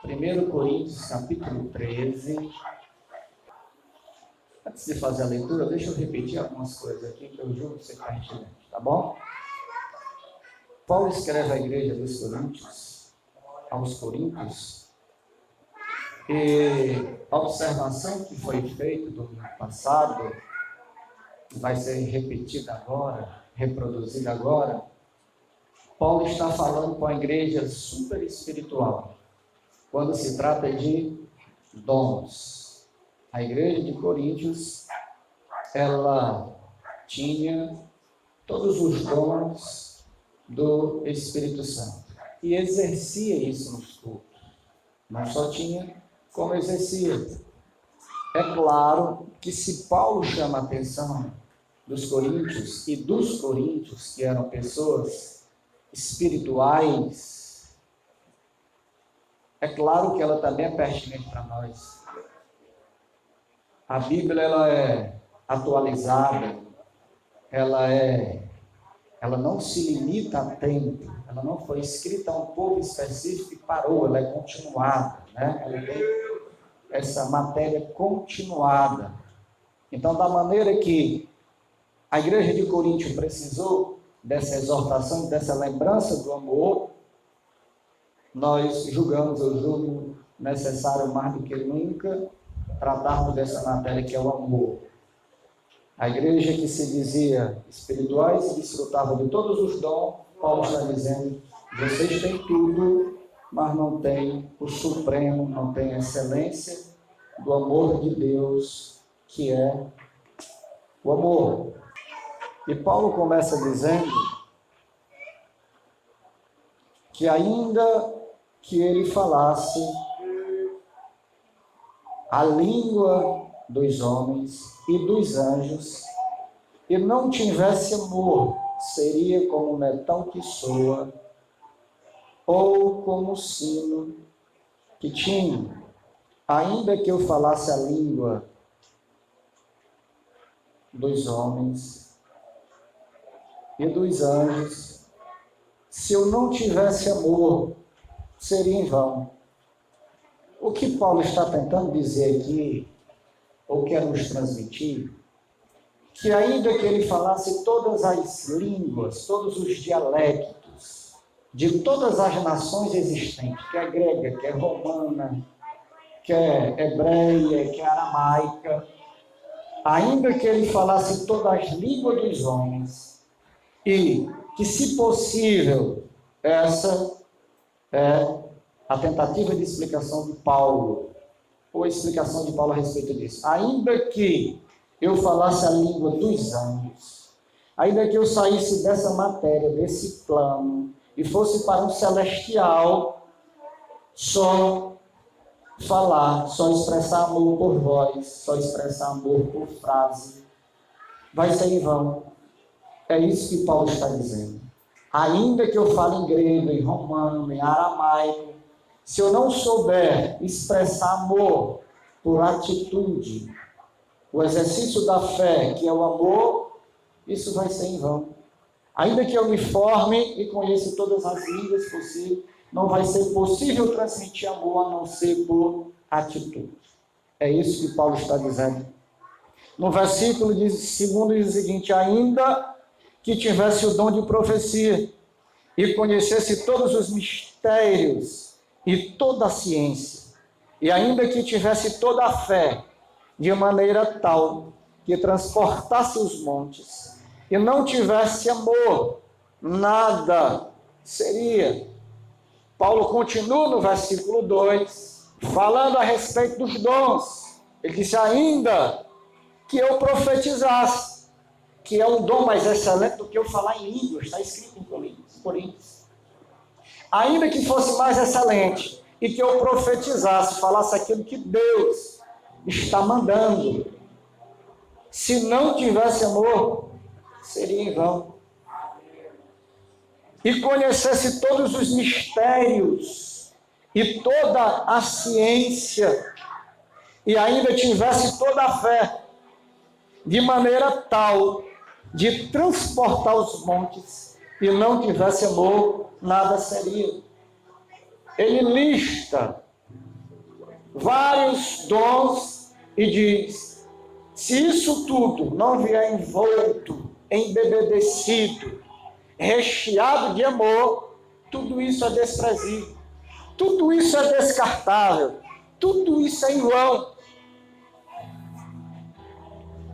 1 Coríntios, capítulo 13. Antes de fazer a leitura, deixa eu repetir algumas coisas aqui que eu juro ser pertinente, tá bom? Paulo escreve à igreja dos Coríntios, aos Coríntios, e a observação que foi feita do ano passado, vai ser repetida agora, reproduzida agora. Paulo está falando com a igreja super espiritual, quando se trata de dons. A igreja de Coríntios, ela tinha todos os dons do Espírito Santo e exercia isso nos cultos. Não só tinha, como exercia. É claro que se Paulo chama a atenção dos coríntios e dos coríntios, que eram pessoas espirituais, é claro que ela também é pertinente para nós. A Bíblia, ela é atualizada, ela não se limita a tempo, ela não foi escrita a um povo específico e parou, ela é continuada, né? Ela tem essa matéria continuada. Então, da maneira que a igreja de Corinto precisou dessa exortação, dessa lembrança do amor, nós eu julgo necessário mais do que nunca tratarmos dessa matéria que é o amor. A igreja que se dizia espirituais e desfrutava de todos os dons, Paulo está dizendo, vocês têm tudo, mas não têm o supremo, não têm a excelência do amor de Deus, que é o amor. E Paulo começa dizendo que ainda que ele falasse a língua dos homens e dos anjos e não tivesse amor, seria como metal que soa ou como sino que tinha. Ainda que eu falasse a língua dos homens e dos anjos, se eu não tivesse amor, seria em vão. O que Paulo está tentando dizer aqui, ou quer nos transmitir, que ainda que ele falasse todas as línguas, todos os dialectos, de todas as nações existentes, que é grega, que é romana, que é hebreia, que é aramaica, ainda que ele falasse todas as línguas dos homens, e que, se possível, essa é a tentativa de explicação de Paulo, ou a explicação de Paulo a respeito disso. Ainda que eu falasse a língua dos anjos, ainda que eu saísse dessa matéria, desse plano, e fosse para um celestial, só falar, só expressar amor por voz, só expressar amor por frase, vai ser em vão. É isso que Paulo está dizendo. Ainda que eu fale em grego, em romano, em aramaico, se eu não souber expressar amor por atitude, o exercício da fé, que é o amor, isso vai ser em vão. Ainda que eu me forme e conheça todas as línguas possíveis, não vai ser possível transmitir amor a não ser por atitude. É isso que Paulo está dizendo. No versículo segundo diz o seguinte: ainda que tivesse o dom de profecia e conhecesse todos os mistérios e toda a ciência, e ainda que tivesse toda a fé, de maneira tal que transportasse os montes, e não tivesse amor, nada seria. Paulo continua no versículo 2, falando a respeito dos dons. Ele disse, ainda que eu profetizasse, que é um dom mais excelente do que eu falar em línguas, está escrito em Coríntios. Ainda que fosse mais excelente e que eu profetizasse, falasse aquilo que Deus está mandando, se não tivesse amor, seria em vão. E conhecesse todos os mistérios e toda a ciência, e ainda tivesse toda a fé, de maneira tal de transportar os montes, e não tivesse amor, nada seria. Ele lista vários dons e diz: se isso tudo não vier envolto, embebedecido, recheado de amor, tudo isso é desprezível, tudo isso é descartável, tudo isso é em vão.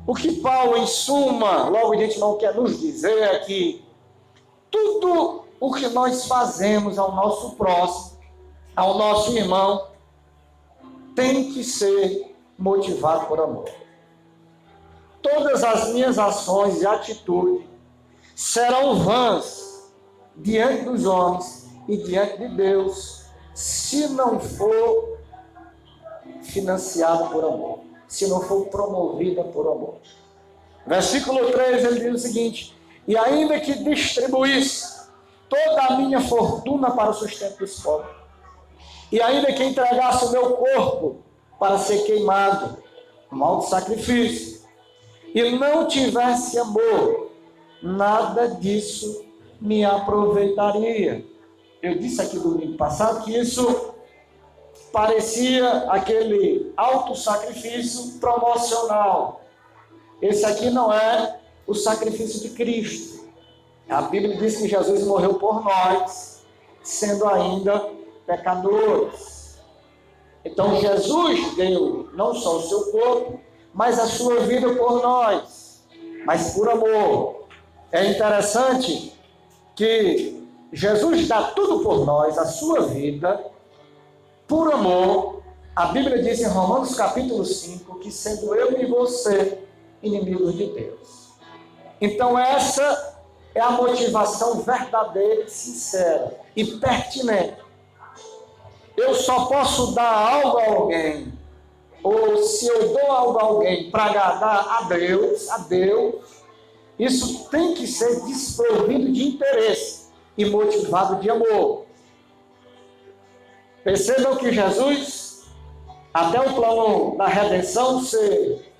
O que Paulo, em suma, logo a gente não quer nos dizer é que tudo o que nós fazemos ao nosso próximo, ao nosso irmão, tem que ser motivado por amor. Todas as minhas ações e atitudes serão vãs diante dos homens e diante de Deus, se não for financiada por amor, se não for promovida por amor. Versículo 3, ele diz o seguinte: e ainda que distribuísse toda a minha fortuna para o sustento dos pobres, e ainda que entregasse o meu corpo para ser queimado, um alto sacrifício, e não tivesse amor, nada disso me aproveitaria. Eu disse aqui domingo passado que isso parecia aquele alto sacrifício promocional. Esse aqui não é o sacrifício de Cristo. A Bíblia diz que Jesus morreu por nós, sendo ainda pecadores. Então Jesus deu não só o seu corpo, mas a sua vida por nós, mas por amor. É interessante que Jesus dá tudo por nós, a sua vida, por amor. A Bíblia diz em Romanos capítulo 5, que sendo eu e você inimigos de Deus. Então essa é a motivação verdadeira, sincera e pertinente. Eu só posso dar algo a alguém, ou se eu dou algo a alguém para agradar a Deus, isso tem que ser desprovido de interesse e motivado de amor. Percebam que Jesus, até o plano da redenção ser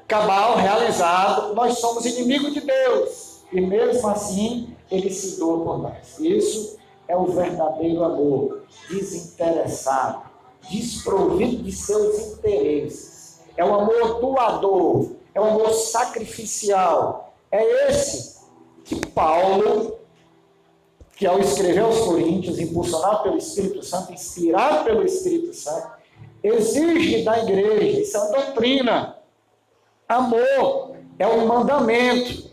cabal, realizado, nós somos inimigos de Deus. E mesmo assim, ele se doa por nós. Isso é o verdadeiro amor, desinteressado, desprovido de seus interesses. É o amor doador, é o amor sacrificial. É esse que Paulo, que ao escrever aos Coríntios, impulsionado pelo Espírito Santo, inspirado pelo Espírito Santo, exige da igreja. Isso é uma doutrina. Amor é um mandamento.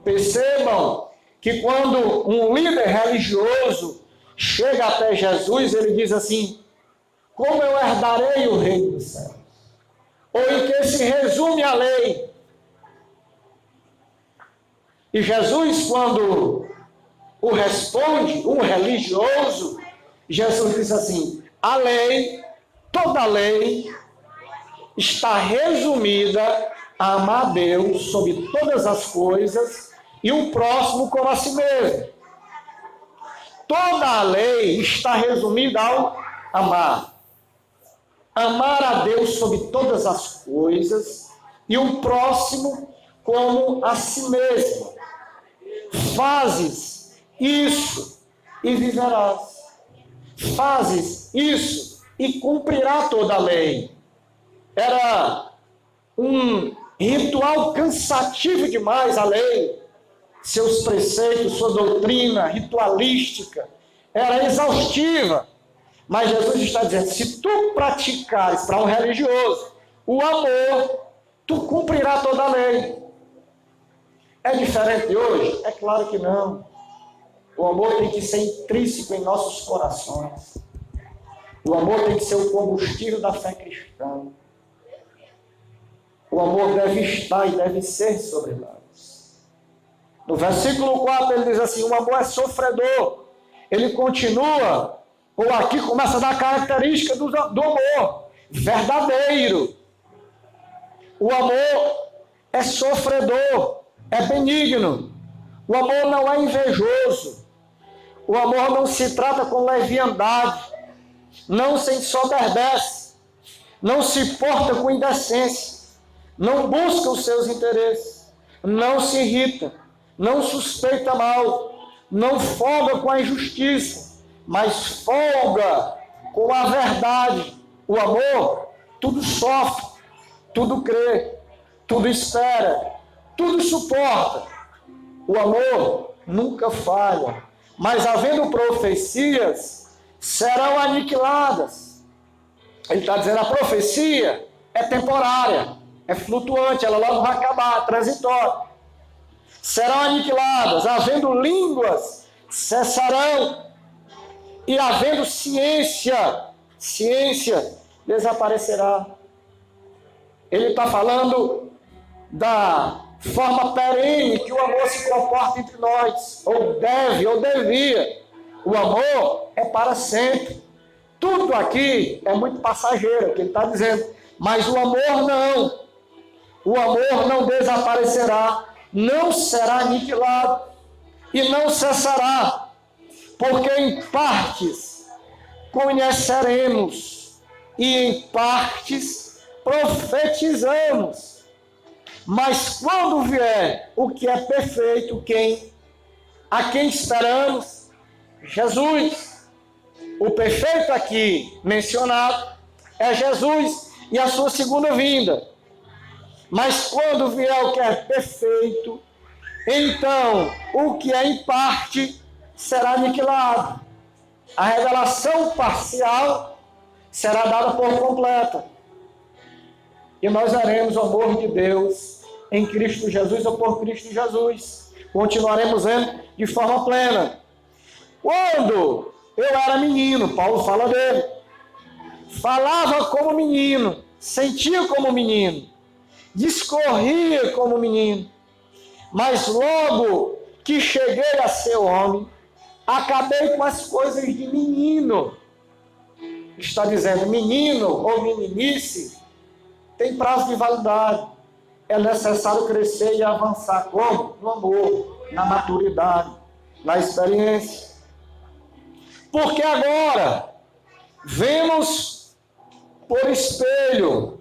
Percebam que quando um líder religioso chega até Jesus, ele diz assim: como eu herdarei o reino dos céus? Ou em que se resume a lei? E Jesus, quando o responde, um religioso, Jesus diz assim: a lei, toda a lei, está resumida a amar a Deus sobre todas as coisas e o próximo como a si mesmo. Toda a lei está resumida ao amar. Amar a Deus sobre todas as coisas e o próximo como a si mesmo. Fazes isso e viverás. Fazes isso e cumprirá toda a lei. Era um ritual cansativo demais a lei, seus preceitos, sua doutrina ritualística, era exaustiva. Mas Jesus está dizendo: se tu praticares para um religioso o amor, tu cumprirás toda a lei. É diferente de hoje? É claro que não. O amor tem que ser intrínseco em nossos corações. O amor tem que ser o combustível da fé cristã. O amor deve estar e deve ser sobre nós. No versículo 4 ele diz assim: o amor é sofredor. Ele continua, ou aqui começa a dar característica do amor verdadeiro. O amor é sofredor, é benigno. O amor não é invejoso. O amor não se trata com leviandade, não se ensoberbece, não se porta com indecência, não busca os seus interesses, não se irrita, não suspeita mal, não folga com a injustiça, mas folga com a verdade. O amor, tudo sofre, tudo crê, tudo espera, tudo suporta. O amor nunca falha. Mas havendo profecias, serão aniquiladas. Ele está dizendo, a profecia é temporária, é flutuante, ela logo vai acabar, transitória. Serão aniquiladas, havendo línguas, cessarão, e havendo ciência desaparecerá. Ele está falando da forma perene que o amor se comporta entre nós, ou deve, ou devia. O amor é para sempre. Tudo aqui é muito passageiro, o que ele está dizendo. Mas o amor não. O amor não desaparecerá, não será aniquilado e não cessará, porque em partes conheceremos e em partes profetizamos. Mas quando vier o que é perfeito, a quem esperamos? Jesus. O perfeito aqui mencionado é Jesus e a sua segunda vinda. Mas quando vier o que é perfeito, então o que é em parte será aniquilado. A revelação parcial será dada por completa. E nós veremos o amor de Deus em Cristo Jesus ou por Cristo Jesus. Continuaremos vendo de forma plena. Quando eu era menino, Paulo fala dele, falava como menino, sentia como menino, discorria como menino, mas logo que cheguei a ser homem, acabei com as coisas de menino. Está dizendo, menino ou meninice tem prazo de validade. É necessário crescer e avançar. Como? No amor, na maturidade, na experiência. Porque agora vemos por espelho.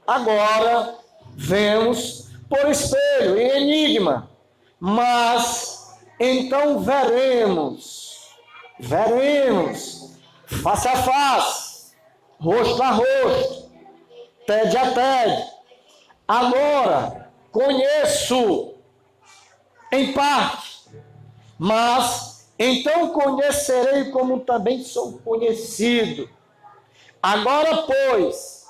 Agora vemos por espelho, em enigma. Mas então veremos face a face, rosto a rosto, pede a pede. Agora conheço em parte, mas então conhecerei como também sou conhecido. Agora, pois,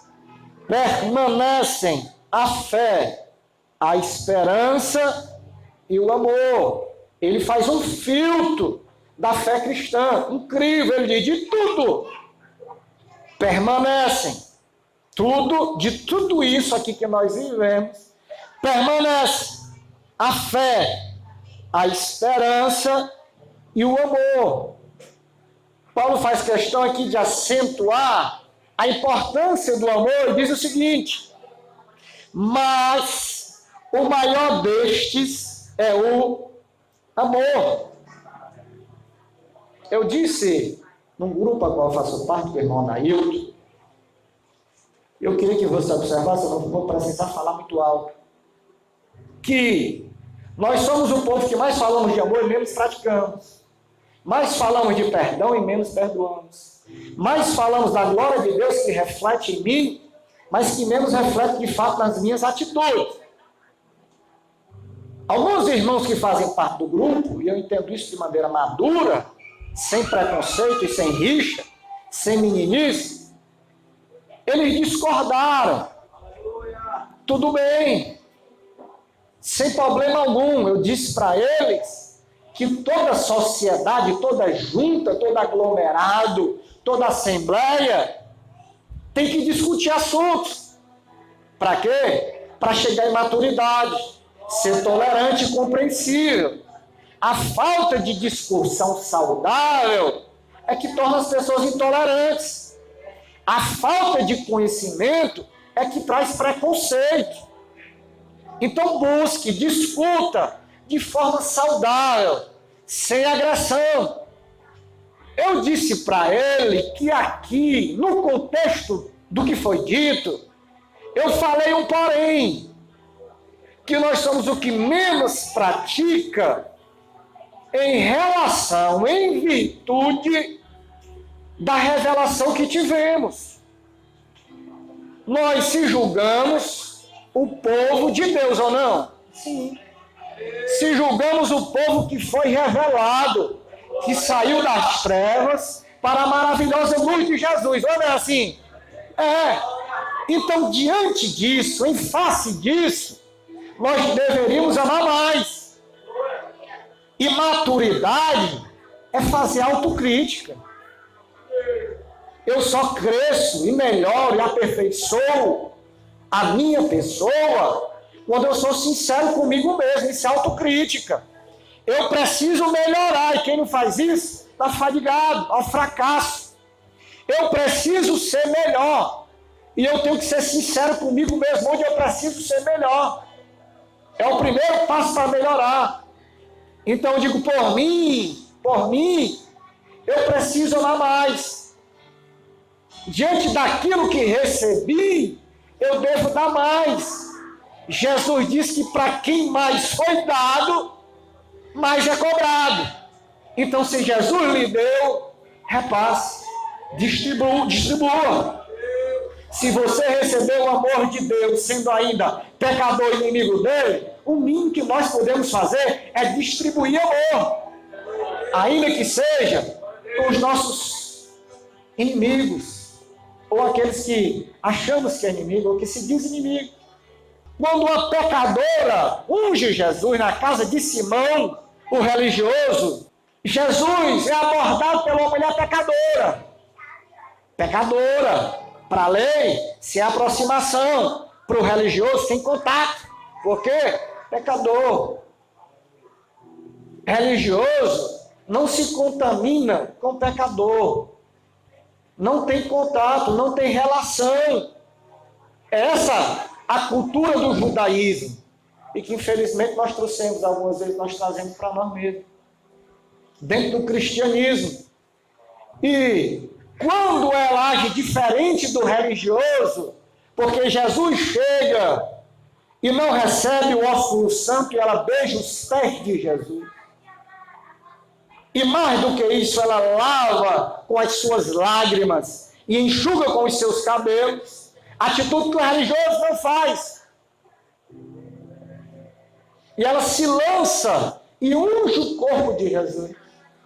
permanecem a fé, a esperança e o amor. Ele faz um filtro da fé cristã. Incrível, ele diz, de tudo permanecem. De tudo isso aqui que nós vivemos, permanece a fé, a esperança e o amor. Paulo faz questão aqui de acentuar a importância do amor e diz o seguinte: mas o maior destes é o amor. Eu disse num grupo a qual eu faço parte, do irmão Nailton, eu queria que você observasse, eu não vou precisar falar muito alto, que nós somos o povo que mais falamos de amor e menos praticamos. Mais falamos de perdão e menos perdoamos. Mais falamos da glória de Deus que reflete em mim, mas que menos reflete de fato nas minhas atitudes. Alguns irmãos que fazem parte do grupo, e eu entendo isso de maneira madura, sem preconceito e sem rixa, sem meninice, eles discordaram. Tudo bem, sem problema algum. Eu disse para eles que toda sociedade, toda junta, todo aglomerado, toda assembleia tem que discutir assuntos. Para quê? Para chegar em maturidade, ser tolerante e compreensível. A falta de discussão saudável é que torna as pessoas intolerantes. A falta de conhecimento é que traz preconceito. Então busque, discuta de forma saudável, sem agressão. Eu disse para ele que aqui, no contexto do que foi dito, eu falei um porém, que nós somos o que menos pratica em relação, em virtude da revelação que tivemos. Nós se julgamos o povo de Deus ou não? Sim. Se julgamos o povo que foi revelado, que saiu das trevas para a maravilhosa luz de Jesus. Não é assim? É. Então, diante disso, em face disso, nós deveríamos amar mais. E maturidade é fazer autocrítica. Eu só cresço e melhoro e aperfeiçoo a minha pessoa quando eu sou sincero comigo mesmo. Isso é autocrítica. Eu preciso melhorar, e quem não faz isso está fadigado, ao fracasso. Eu preciso ser melhor, e eu tenho que ser sincero comigo mesmo, onde eu preciso ser melhor. É o primeiro passo para melhorar. Então eu digo, por mim, eu preciso amar mais. Diante daquilo que recebi, eu devo dar mais. Jesus disse que para quem mais foi dado, mais é cobrado. Então, se Jesus lhe deu, repasse, distribua. Se você recebeu o amor de Deus, sendo ainda pecador e inimigo dele, o mínimo que nós podemos fazer é distribuir amor, ainda que seja com os nossos inimigos, ou aqueles que achamos que é inimigo, ou que se diz inimigo. Quando uma pecadora unge Jesus na casa de Simão, o religioso, Jesus é abordado pela mulher pecadora. Pecadora. Para a lei, sem aproximação. Para o religioso, sem contato. Por quê? Pecador. Religioso não se contamina com pecador. Não tem contato, não tem relação. Essa a cultura do judaísmo, e que infelizmente nós trouxemos, algumas vezes nós trazemos para nós mesmos, dentro do cristianismo. E quando ela age diferente do religioso, porque Jesus chega e não recebe o ósculo santo, e ela beija os pés de Jesus. E mais do que isso, ela lava com as suas lágrimas e enxuga com os seus cabelos. Atitude que o religioso não faz. E ela se lança e unge o corpo de Jesus.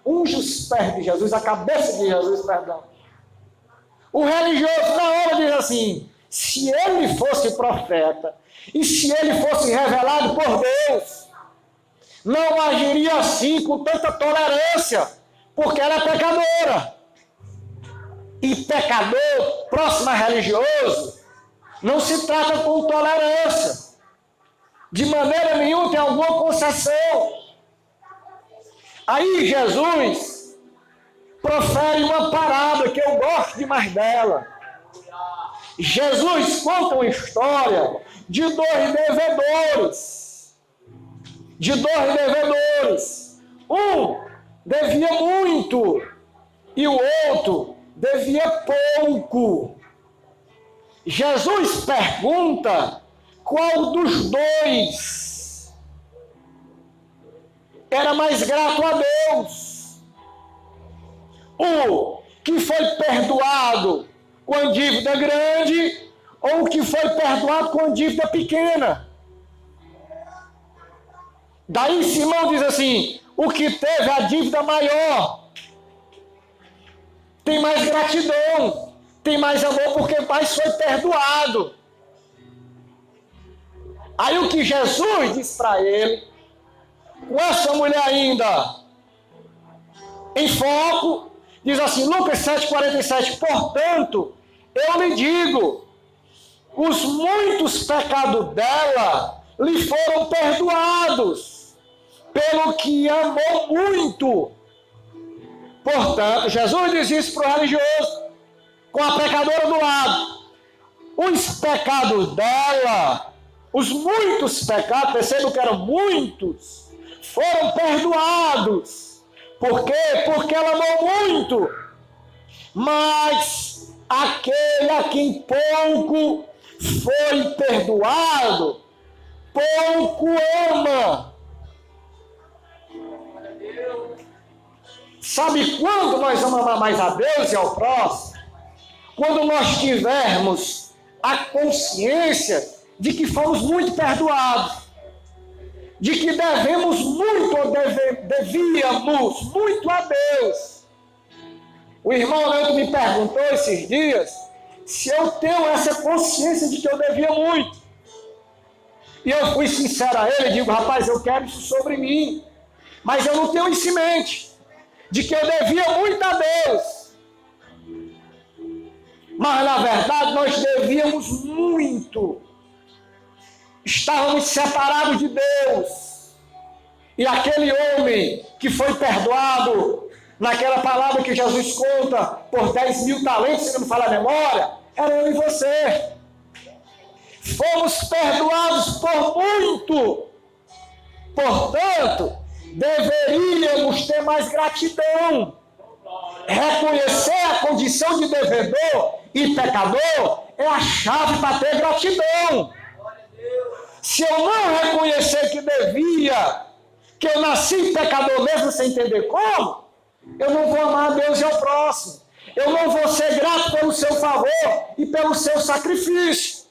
Unge os pés de Jesus, a cabeça de Jesus, perdão. O religioso na hora diz assim, se ele fosse profeta, e se ele fosse revelado por Deus, não agiria assim com tanta tolerância, porque ela é pecadora. E pecador, próximo a religioso, não se trata com tolerância. De maneira nenhuma tem alguma concessão. Aí Jesus profere uma parada que eu gosto demais dela. Jesus conta uma história de dois devedores. Um devia muito e o outro devia pouco. Jesus pergunta qual dos dois era mais grato a Deus. O que foi perdoado com a dívida grande ou o que foi perdoado com a dívida pequena. Daí Simão diz assim, o que teve a dívida maior tem mais gratidão, tem mais amor porque mais foi perdoado. Aí o que Jesus diz para ele, com essa mulher ainda em foco, diz assim, Lucas 7,47, portanto, eu lhe digo, os muitos pecados dela lhe foram perdoados, pelo que amou muito. Portanto, Jesus diz isso para o religioso, com a pecadora do lado. Os pecados dela, os muitos pecados, percebam que eram muitos, foram perdoados. Por quê? Porque ela amou muito. Mas aquele a quem pouco foi perdoado, pouco ama. Sabe quando nós vamos amar mais a Deus e ao próximo? Quando nós tivermos a consciência de que fomos muito perdoados, de que devemos muito ou devíamos muito a Deus. O irmão Leandro me perguntou esses dias se eu tenho essa consciência de que eu devia muito. E eu fui sincero a ele e digo, rapaz, eu quero isso sobre mim, mas eu não tenho isso em mente, de que eu devia muito a Deus. Mas na verdade nós devíamos muito. Estávamos separados de Deus. E aquele homem que foi perdoado, naquela palavra que Jesus conta, por 10.000 talentos, se não me falar a memória, era eu e você. Fomos perdoados por muito. Portanto, deveríamos ter mais gratidão. Reconhecer a condição de devedor e pecador é a chave para ter gratidão. Se eu não reconhecer que devia, que eu nasci pecador mesmo sem entender como, eu não vou amar a Deus e ao próximo. Eu não vou ser grato pelo seu favor e pelo seu sacrifício.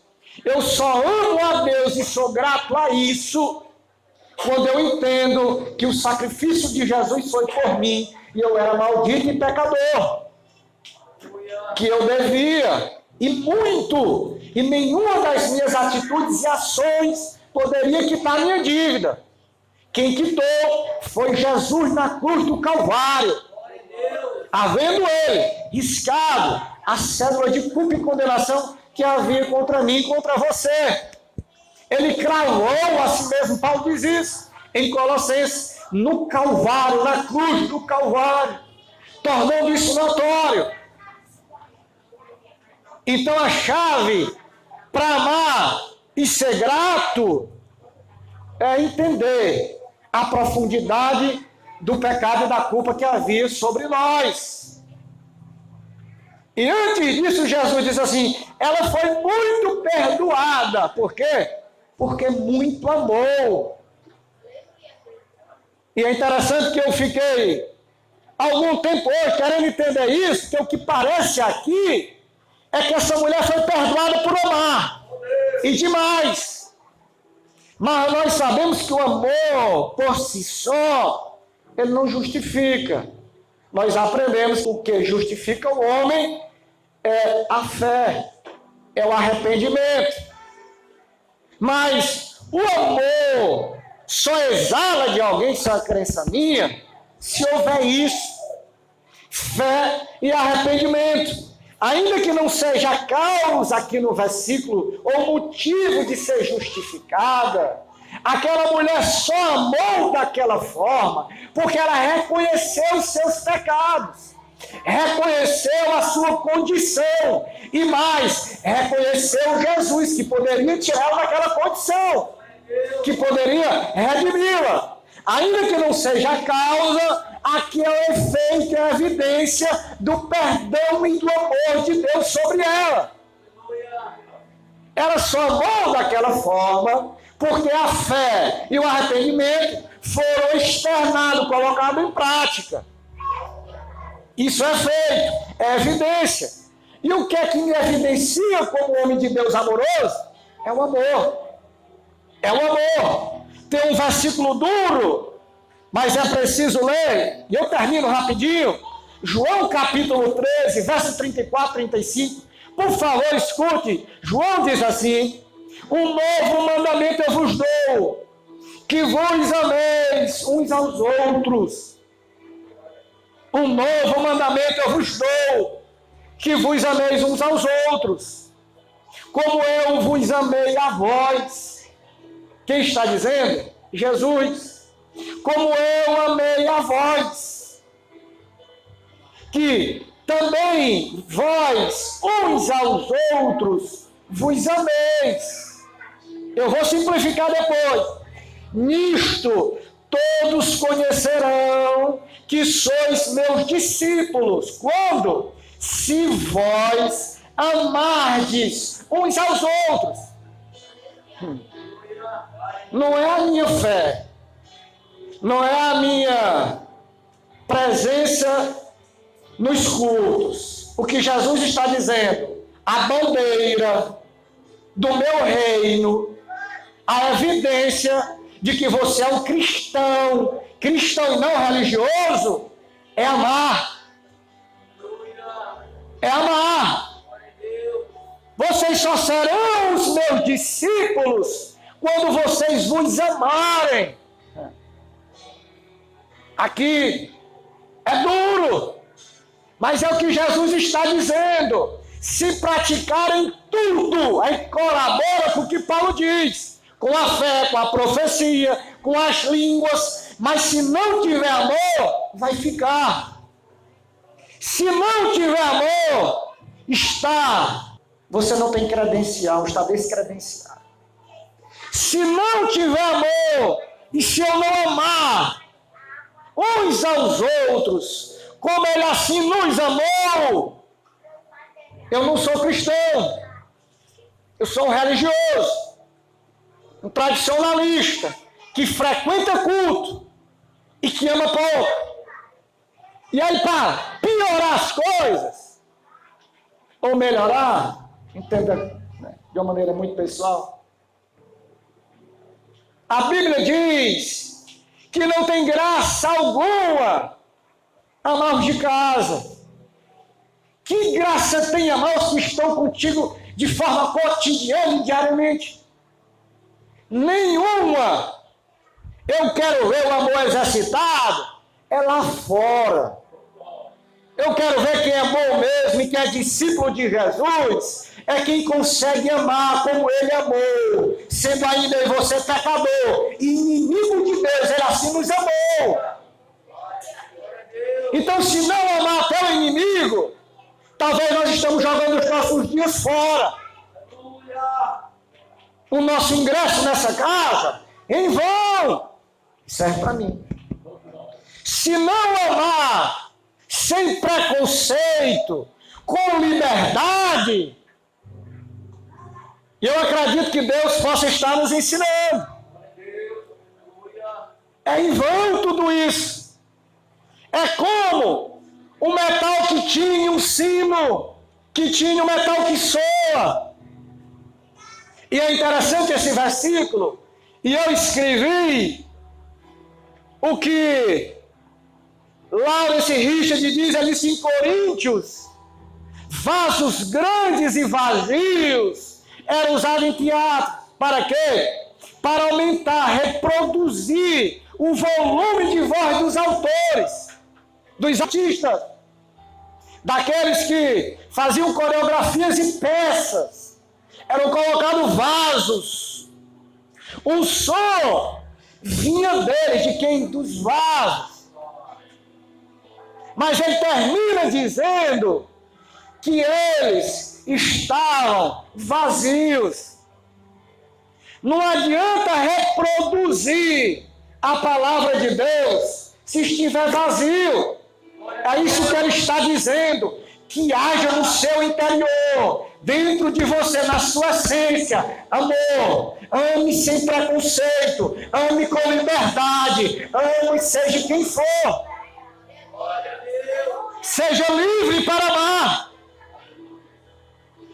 Eu só amo a Deus e sou grato a isso quando eu entendo que o sacrifício de Jesus foi por mim e eu era maldito e pecador, que eu devia, e muito, e nenhuma das minhas atitudes e ações poderia quitar minha dívida. Quem quitou foi Jesus na cruz do Calvário, havendo ele riscado a cédula de culpa e condenação que havia contra mim e contra você. Ele cravou a si mesmo, Paulo diz isso em Colossenses, no Calvário, na cruz do Calvário, tornando isso notório. Então a chave para amar e ser grato é entender a profundidade do pecado e da culpa que havia sobre nós. E antes disso Jesus diz assim, ela foi muito perdoada. Por quê? Porque muito amou. E é interessante que eu fiquei algum tempo hoje querendo entender isso, que o que parece aqui é que essa mulher foi perdoada por amar. E demais. Mas nós sabemos que o amor, por si só, ele não justifica. Nós aprendemos que o que justifica o homem é a fé, é o arrependimento. Mas o amor só exala de alguém, isso é uma crença minha, se houver isso, fé e arrependimento. Ainda que não seja a causa aqui no versículo, ou motivo de ser justificada, aquela mulher só amou daquela forma, porque ela reconheceu os seus pecados, reconheceu a sua condição, e mais, reconheceu Jesus, que poderia tirá-la daquela condição, que poderia redimi-la. Ainda que não seja a causa, aqui é o efeito, é a evidência do perdão e do amor de Deus sobre ela. Ela só amou daquela forma porque a fé e o arrependimento foram externados, colocados em prática. Isso é feito, é evidência. E o que é que me evidencia como homem de Deus amoroso? É o amor. É o amor. Tem um versículo duro, mas é preciso ler, e eu termino rapidinho. João capítulo 13, verso 34, 35. Por favor, escute. João diz assim, um novo mandamento eu vos dou, que vos ameis uns aos outros. Um novo mandamento eu vos dou, que vos ameis uns aos outros, como eu vos amei a vós. Quem está dizendo? Jesus. Como eu amei a vós, que também vós uns aos outros vos ameis. Eu vou simplificar depois. Nisto todos conhecerão que sois meus discípulos. Quando? Se vós amardes uns aos outros. Não é a minha fé, não é a minha presença nos cultos. O que Jesus está dizendo, a bandeira do meu reino, a evidência de que você é um cristão, cristão e não religioso, é amar. É amar. Vocês só serão os meus discípulos quando vocês vos amarem. Aqui é duro, mas é o que Jesus está dizendo. Se praticarem tudo, aí colabora com o que Paulo diz, com a fé, com a profecia, com as línguas, mas se não tiver amor, vai ficar. Se não tiver amor, você não tem credencial, está descredenciado. Se não tiver amor, e se eu não amar uns aos outros, como ele assim nos amou, eu não sou cristão, eu sou um religioso, um tradicionalista, que frequenta culto e que ama pouco. E aí, para piorar as coisas, ou melhorar, entenda, né, de uma maneira muito pessoal, a Bíblia diz que não tem graça alguma amar os de casa. Que graça tem amar os que estão contigo de forma cotidiana e diariamente? Nenhuma. Eu quero ver o amor exercitado, é lá fora. Eu quero ver quem é bom mesmo e quem é discípulo de Jesus, é quem consegue amar como ele amou, sendo ainda em você pecador e inimigo de Deus, ele assim nos amou. Então, se não amar até o inimigo, talvez nós estamos jogando os nossos dias fora. O nosso ingresso nessa casa, em vão, serve para mim. Se não amar sem preconceito, com liberdade, eu acredito que Deus possa estar nos ensinando. É em vão tudo isso. É como um metal que tinha um sino, que tinha um metal que soa. E é interessante esse versículo, e eu escrevi o que Lawrence Richard diz ali em Coríntios: vasos grandes e vazios eram usados em teatro. Para quê? Para aumentar, reproduzir o volume de voz dos autores, dos artistas, daqueles que faziam coreografias e peças. Eram colocados vasos. O som vinha deles, de quem? Dos vasos. Mas ele termina dizendo que eles estavam vazios. Não adianta reproduzir a palavra de Deus se estiver vazio. É isso que ele está dizendo, que haja no seu interior, dentro de você, na sua essência, amor. Ame sem preconceito, ame com liberdade, ame seja quem for. Seja livre para amar.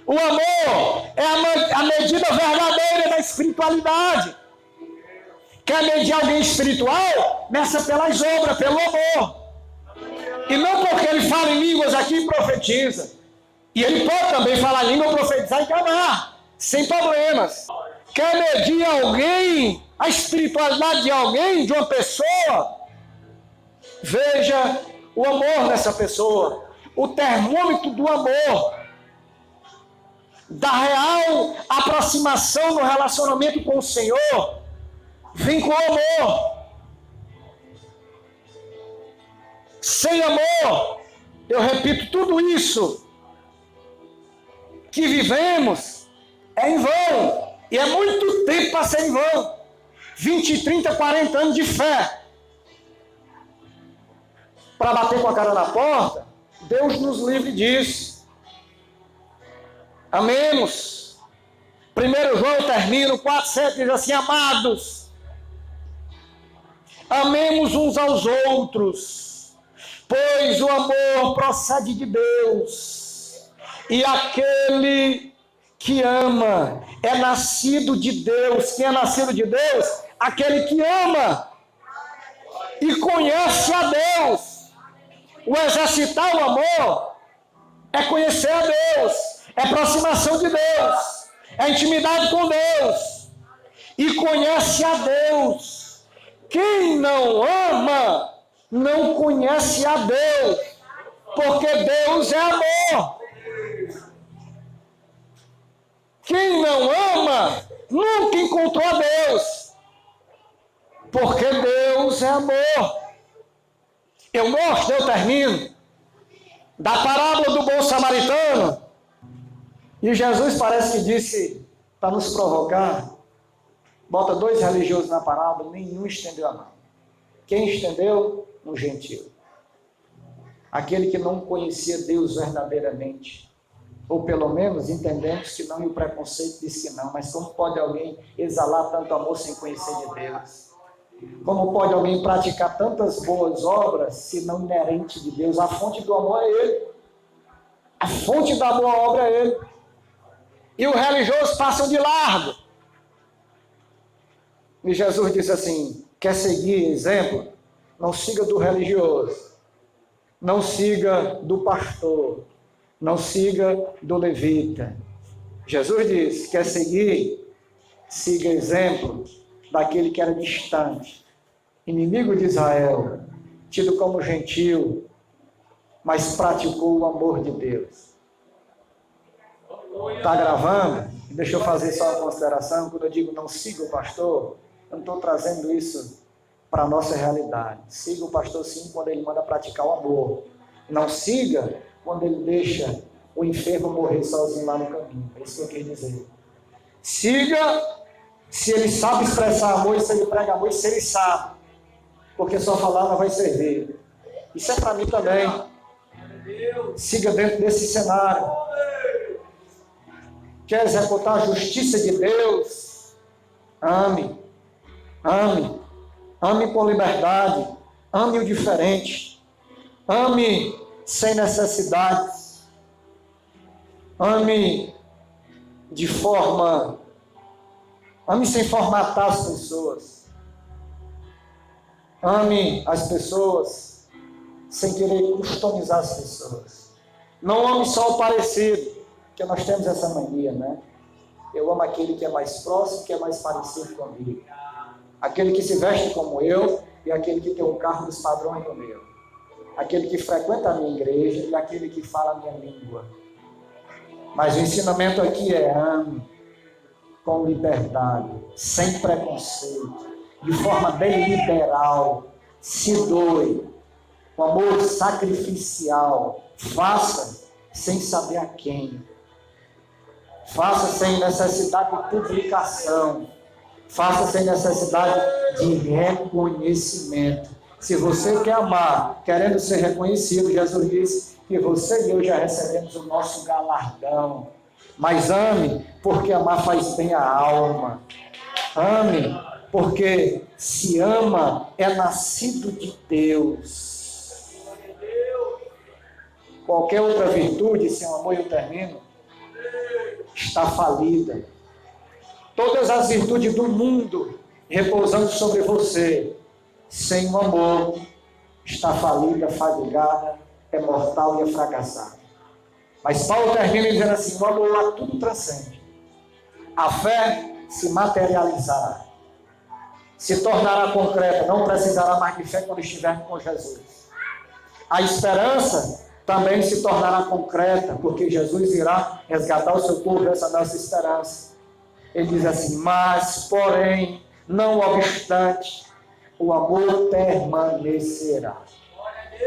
O amor é a medida verdadeira da espiritualidade. Quer medir alguém espiritual? Meça pelas obras, pelo amor. E não porque ele fala em línguas aqui e profetiza. E ele pode também falar em língua, profetizar e amar, sem problemas. Quer medir alguém, a espiritualidade de alguém, de uma pessoa? Veja o amor nessa pessoa, o termômetro do amor, da real aproximação no relacionamento com o Senhor, vem com amor. Sem amor, eu repito, tudo isso que vivemos é em vão, e é muito tempo para ser em vão. 20, 30, 40 anos de fé para bater com a cara na porta. Deus nos livre disso. Amemos. 1 João termina, 4:7 diz assim: amados, amemos uns aos outros, Pois o amor procede de Deus, e aquele que ama é nascido de Deus. Quem é nascido de Deus? Aquele que ama e conhece a Deus. O exercitar o amor é conhecer a Deus, é aproximação de Deus, é intimidade com Deus, e conhece a Deus. Quem não ama não conhece a Deus, porque Deus é amor. Quem não ama nunca encontrou a Deus, porque Deus é amor. Eu termino da parábola do bom samaritano, e Jesus parece que disse, para nos provocar, bota 2 religiosos na parábola, nenhum estendeu a mão. Quem estendeu? Um gentil. Aquele que não conhecia Deus verdadeiramente. Ou pelo menos entendemos que não, e o preconceito diz que não. Mas como pode alguém exalar tanto amor sem conhecer de Deus? Como pode alguém praticar tantas boas obras se não inerente de Deus? A fonte do amor é Ele. A fonte da boa obra é Ele. E os religiosos passam de largo. E Jesus disse assim, quer seguir exemplo? Não siga do religioso, não siga do pastor, não siga do levita. Jesus disse, quer seguir? Siga exemplo daquele que era distante, inimigo de Israel, tido como gentil, mas praticou o amor de Deus. Está gravando? Deixa eu fazer só uma consideração. Quando eu digo não siga o pastor, eu não estou trazendo isso para a nossa realidade. Siga o pastor sim quando ele manda praticar o amor. Não siga quando ele deixa o enfermo morrer sozinho lá no caminho. É isso que eu quis dizer. Siga se ele sabe expressar amor, e se ele prega amor, e se ele sabe. Porque só falar não vai servir. Isso é para mim também. Siga dentro desse cenário. Quer executar a justiça de Deus? Ame. Ame. Ame com liberdade. Ame o diferente. Ame sem necessidades. Ame de forma... Ame sem formatar as pessoas. Ame as pessoas sem querer customizar as pessoas. Não ame só o parecido, porque nós temos essa mania, né? Eu amo aquele que é mais próximo, que é mais parecido comigo. Aquele que se veste como eu e aquele que tem um carro dos padrões do meu. Aquele que frequenta a minha igreja e aquele que fala a minha língua. Mas o ensinamento aqui é ame com liberdade, sem preconceito, de forma bem liberal, se doe, com amor sacrificial, faça sem saber a quem, faça sem necessidade de publicação, faça sem necessidade de reconhecimento. Se você quer amar, querendo ser reconhecido, Jesus disse que você e eu já recebemos o nosso galardão. Mas ame, porque amar faz bem à alma. Ame, porque se ama, é nascido de Deus. Qualquer outra virtude, sem amor eu termino, está falida. Todas as virtudes do mundo repousando sobre você, sem o amor, está falida, fadigada, é mortal e é fracassada. Mas Paulo termina dizendo assim, o amor lá tudo transcende. A fé se materializará, se tornará concreta, não precisará mais de fé quando estiver com Jesus. A esperança também se tornará concreta, porque Jesus irá resgatar o seu povo, essa nossa esperança. Ele diz assim, mas, porém, não obstante, o amor permanecerá.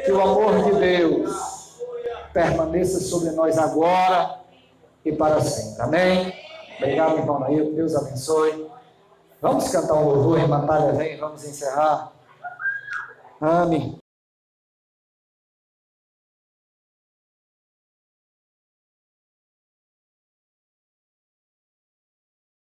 Que o amor de Deus permaneça sobre nós agora e para sempre. Amém? Obrigado, irmão Nair. Deus abençoe. Vamos cantar um louvor, irmã Natália, vem, vamos encerrar. Amém.